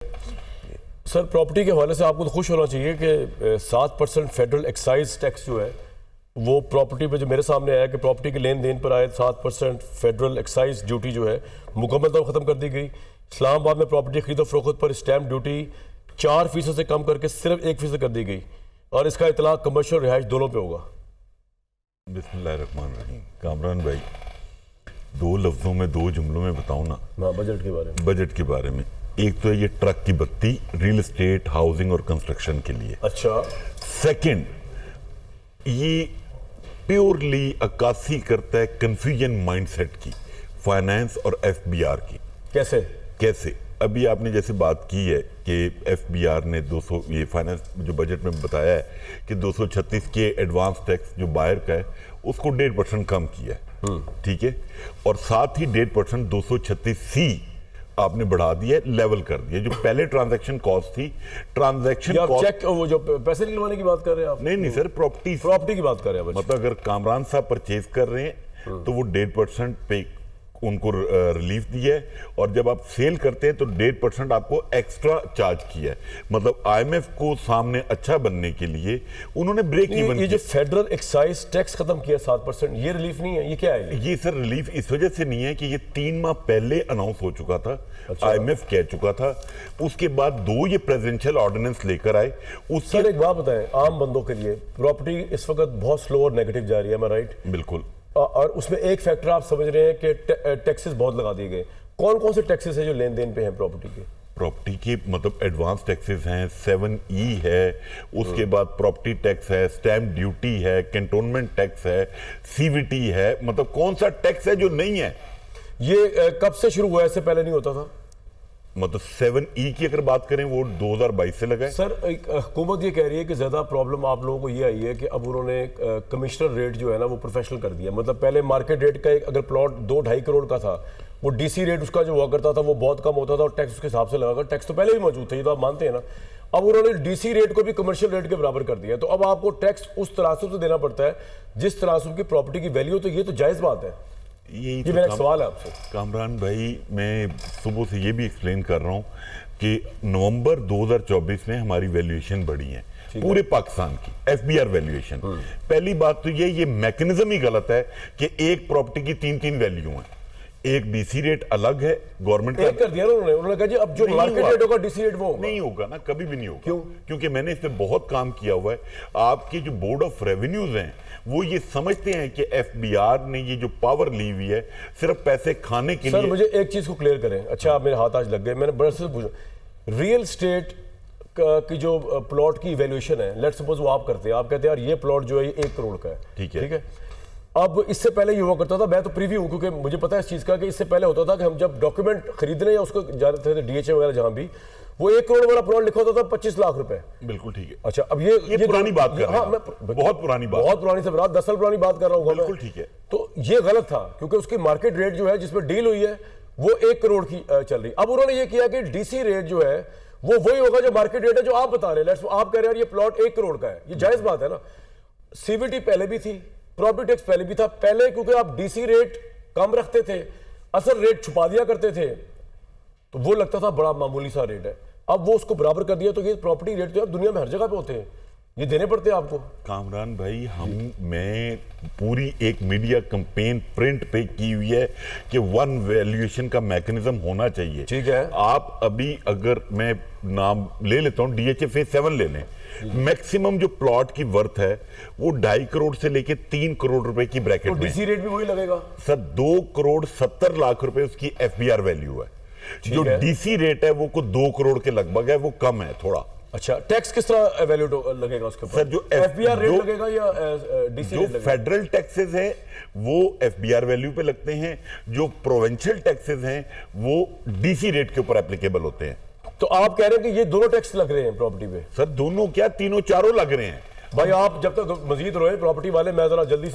Sir property के हवाले से आपको तो खुश होना चाहिए कि 7% फेडरल एक्साइज टैक्स जो है वो प्रॉपर्टी पे जो मेरे सामने आया कि प्रॉपर्टी के लेन देन पर आए 7% फेडरल एक्साइज ड्यूटी जो है मुकम्मल तौर ख़त्म कर दी गई। इस्लामाबाद में प्रॉपर्टी खरीदो फरोख्त पर स्टैम्प ड्यूटी 4% से कम करके सिर्फ 1% कर दी गई और इसका इतलाक कमर्शियल रिहाइश दोनों पे होगा। बिस्मिल्लाहिर्रहमानिर्रहीम। कामरान भाई, दो लफ्जों में दो जुमलों में बताऊं ना। बजट के बारे में। बजट के बारे में एक तो ये ट्रक की बत्ती रियल एस्टेट, हाउसिंग और कंस्ट्रक्शन के लिए। अच्छा। सेकंड, ये प्योरली अक्कासी करता है कंफ्यूजन माइंडसेट की, फाइनेंस और एफबीआर की। कैसे अभी आपने जैसे बात की है कि एफबीआर ने 200 ये फाइनेंस जो बजट में बताया है कि 236 के एडवांस टैक्स जो बायर का है उसको 1.5% कम किया है, ठीक है, और साथ ही 1.5% 236C आपने बढ़ा दिया है, लेवल कर दिया। जो पहले ट्रांजैक्शन कॉस्ट थी, ट्रांजैक्शन कॉस्ट चेक वो जो पैसे निकलवाने की बात कर रहे हैं आप? नहीं सर, प्रॉपर्टी की बात कर रहे हैं। मतलब अगर कामरान साहब परचेज कर रहे हैं तो वो 1.5% पे उनको रिलीफ दिया है, और जब आप सेल करते हैं तो 1.5% आपको एक्स्ट्रा चार्ज किया है। मतलब आईएमएफ को सामने अच्छा बनने के लिए उन्होंने ब्रेक इवन। ये जो फेडरल एक्साइज टैक्स खत्म किया 7%, ये रिलीफ नहीं है, ये क्या है? ये सर रिलीफ इस वजह से नहीं है कि ये 3 माह पहले अनाउंस हो चुका था। अच्छा। आईएमएफ कह चुका था, उसके बाद 2 ये प्रेसिडेंशियल ऑर्डिनेंस लेकर आए। सर एक बात बताएं, आम बंदों के लिए प्रॉपर्टी इस वक्त बहुत स्लो और नेगेटिव जा रही है, मैं राइट? बिल्कुल। और उसमें एक फैक्टर आप समझ रहे हैं कि टैक्सेस बहुत लगा दिए गए। कौन कौन से टैक्सेस है जो लेन देन पे हैं प्रॉपर्टी के? प्रॉपर्टी के मतलब एडवांस टैक्सेस हैं, 7E है, उसके बाद प्रॉपर्टी टैक्स है, स्टैम्प ड्यूटी है, कैंटोनमेंट टैक्स है, सीवीटी है। मतलब कौन सा टैक्स है जो नहीं है? ये कब से शुरू हुआ है? इससे पहले नहीं होता था? मतलब 7E की अगर बात करें वो 2022 से लगा है। सर हुकूमत ये कह रही है कि ज्यादा प्रॉब्लम आप लोगों को ये आई है कि अब उन्होंने कमिश्नर रेट जो है ना वो प्रोफेशनल कर दिया। मतलब पहले मार्केट रेट का अगर प्लॉट 2-2.5 करोड़ का था, वो डीसी रेट उसका जो हुआ करता था वो बहुत कम होता था और टैक्स उसके हिसाब से लगा। टैक्स तो पहले भी मौजूद था, ये तो आप मानते हैं ना। अब उन्होंने डीसी रेट को भी कमर्शियल रेट के बराबर कर दिया, तो अब आपको टैक्स उस तनासुब से देना पड़ता है जिस तनासुब की प्रॉपर्टी की वैल्यू। तो ये तो जायज बात है। ये तो मेरा सवाल है आपसे कामरान भाई, मैं सुबह से ये भी एक्सप्लेन कर रहा हूँ कि नवंबर 2024 में हमारी वैल्यूएशन बढ़ी है पूरे पाकिस्तान की, एफबीआर वैल्यूएशन। पहली बात तो ये मैकेनिज्म ही गलत है कि एक प्रॉपर्टी की 3 वैल्यू है। एक डीसी रेट अलग है, गवर्नमेंट का कर दिया ना उन्होंने कहा जी अब जो मार्केट रेट होगा डीसी रेट वो नहीं होगा ना, कभी भी नहीं होगा। क्यों? क्योंकि मैंने इस पे बहुत काम किया हुआ है। आपके जो बोर्ड ऑफ रेवेन्यूज हैं वो ये समझते हैं कि एफबीआर ने ये जो पावर ली हुई है सिर्फ पैसे खाने के लिए। सर मुझे एक चीज को क्लियर करें। अच्छा, आप मेरे हाथ आज लग गए। मैंने बड़े से पूछा, रियल स्टेट की जो प्लॉट की वैल्यूएशन है, लेट्स सपोज वो आप करते हैं, आप कहते हैं यार ये प्लॉट जो है ये 1 करोड़ का है, ठीक है। अब इससे पहले ये हुआ करता था, मैं तो प्रीव्यू हूं क्योंकि मुझे पता है इस चीज का, कि इससे पहले होता था कि हम जब डॉक्यूमेंट खरीदने या उसको जा रहे थे डीएचए वगैरह जहां भी, वो 1 करोड़ वाला प्लॉट लिखा होता था 25 लाख रुपए। बिल्कुल ठीक है। अच्छा, अब ये पुरानी बात कर रहा हूं। हाँ, मैं बहुत पुरानी बात, बहुत पुरानी से 10 साल पुरानी बात कर रहा हूँ। बिल्कुल ठीक है। तो ये गलत था क्योंकि उसकी मार्केट रेट जो है जिसमें डील हुई है वो 1 करोड़ की चल रही। अब उन्होंने ये किया कि डीसी रेट जो है वो वही होगा जो मार्केट रेट है जो आप बता रहे हैं। आप कह रहे हैं ये प्लॉट 1 करोड़ का है, ये जायज बात है ना। सीवीटी पहले भी थी, प्रॉपर्टी टैक्स पहले भी था। पहले क्योंकि आप डीसी रेट कम रखते थे, असल रेट छुपा दिया करते थे, तो वो लगता था बड़ा मामूली सा रेट है। अब वो उसको बराबर कर दिया, तो ये प्रॉपर्टी रेट तो दुनिया में हर जगह पे होते हैं, ये देने पड़ते हैं आपको। कामरान भाई, मैं पूरी एक मीडिया कैंपेन प्रिंट पे की हुई है कि 1 वैल्यूएशन का मैकेनिज्म होना चाहिए, ठीक है। आप अभी अगर मैं नाम ले लेता हूं, डीएचए फेज 7 ले लें, मैक्सिमम जो प्लॉट की वर्थ है वो 2.5 करोड़ से लेके 3 करोड़ रुपए की ब्रैकेट में। डीसी रेट भी वही लगेगा सर। 2 करोड़ 70 लाख रुपए उसकी एफबीआर वैल्यू है। जो डीसी रेट है वो को 2 करोड़ के लगभग है, वो कम है थोड़ा। अच्छा, टैक्स किस तरह वैल्यू लगेगा उसके ऊपर? सर जो एफबीआर रेट लगेगा या डीसी जो रेट लगेगा? फेडरल टैक्सेस है वो एफबीआर वैल्यू पे लगते हैं, जो प्रोविंशियल टैक्सेस हैं वो डीसी रेट के ऊपर एप्लीकेबल होते हैं। तो आप कह रहे हैं कि ये दोनों टैक्स लग रहे हैं प्रॉपर्टी पे? सर दोनों क्या, तीनों चारों लग रहे हैं भाई। आप जब तक मजीद रहे प्रॉपर्टी वाले, मैं जरा जल्दी